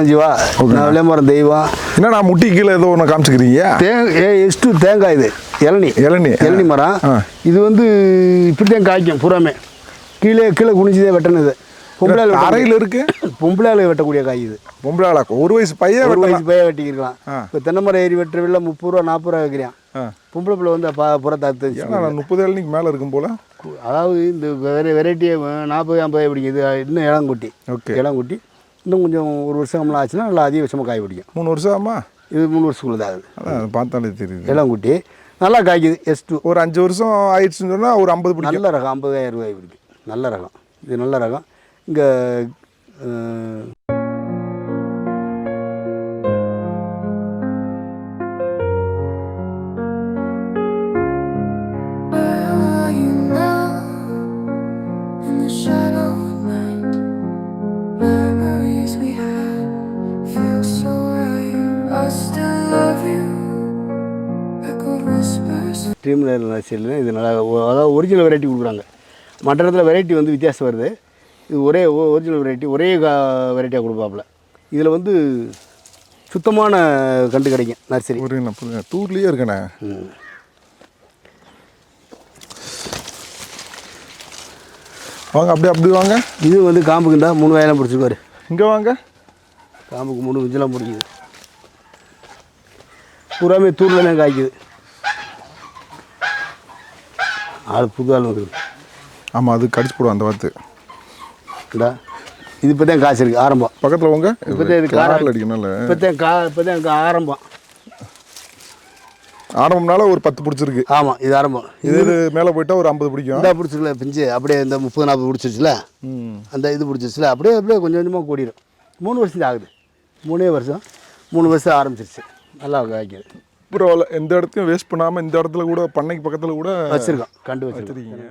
ஜீவா நான் விளையாமரம் தெய்வம் என்னடா முட்டி கீழே ஏதோ ஒன்று காமிச்சுக்கிறீங்க? தேங்காய் இது இளநி மரம். இது வந்து இப்படித்தான் காய்க்கும் பூராமே. கீழே குனிஞ்சுதே வெட்டணுது. பொம்பளை அறையில் இருக்கு. பொம்பளை வெட்டக்கூடிய காய் இது. பொம்பளை ஒரு வயசு பையன் வெட்டிக்கலாம். இப்போ தென்னை மரம் ஏறி வெட்டுறவில்ல 30 ரூபா 40 ரூபா வைக்கிறான். பொம்பளை பிள்ளை வந்து புறத்தாத்து 30 இளநிக்கு மேலே இருக்கும் போல. அதாவது இந்த வெரைட்டியை 40 50 பிடிக்கும். இது இன்னும் இளங்குட்டி. இளங்குட்டி இன்னும் கொஞ்சம் ஒரு வருஷம் ஆச்சுன்னா நல்லா அதிக வருஷமாக காய் பிடிக்கும். 3 வருஷம் ஆமா. இது 3 வருஷத்துக்குள்ள தான் ஆகுது. அதான் பார்த்தாலே தெரியுது. இளங்குட்டி நல்லா காய்க்குது. S2 ஒரு 5 வருஷம் ஆயிடுச்சுன்னு சொன்னால் ஒரு 50 பிடிக்கும். நல்ல ரகம் 50,000 ரூபாய் பிடிக்கும். நல்ல ரகம் இது. நல்ல ரகம். இங்கே ட்ரீம் லைன் நர்சரியில் இது நல்லா, அதாவது ஒரிஜினல் வெரைட்டி கொடுக்குறாங்க. மற்ற இடத்துல வெரைட்டி வந்து வித்தியாசம் வருது. இது ஒரிஜினல் வெரைட்டி ஒரே வெரைட்டியாக கொடுப்பாப்புல. இதில் வந்து சுத்தமான கண்டு கிடைக்கும். நர்சரி ஒரு டூர்லேயே இருக்கண்ணே. வாங்க அப்படி வாங்க. இது வந்து காம்புக்குண்டா 3 வயலாம் பிடிச்சிருக்காரு. இங்கே வாங்க. காம்புக்கு 3 விஞ்செல்லாம் பிடிக்குது. பூராமே தூரில் தான் காய்க்குது. புது ஆள் வந்துருக்கு. ஆமாம், அது கடிச்சு போடும் அந்த வாத்து. இது இப்போ தான் காய்ச்சிருக்கு ஆரம்பம். பக்கத்தில் வாங்க. இப்போ தான் இது காரில் அடிக்கணும்ல. இப்போ தான் ஆரம்பம். ஆரம்பம்னால ஒரு 10 பிடிச்சிருக்கு. ஆமாம், இது ஆரம்பம். இது மேலே போயிட்டா ஒரு 50 பிடிக்கும். இந்த பிடிச்சிருக்கல பிஞ்சு அப்படியே இந்த 30 40 பிடிச்சிருச்சுல. அந்த இது பிடிச்சிருச்சுல அப்படியே கொஞ்சம் கொஞ்சமாக கூடிடும். 3 வருஷம் ஆகுது. 3 வருஷம் ஆரம்பிச்சிருச்சு. நல்லா காய்க்குது. பரவாயில்ல. எந்த இடத்தையும் வேஸ்ட் பண்ணாமல் இந்த இடத்துல கூட பண்ணைக்கு பக்கத்தில் கூட வச்சுருக்கோம். கண்டு வச்சுருக்கீங்க.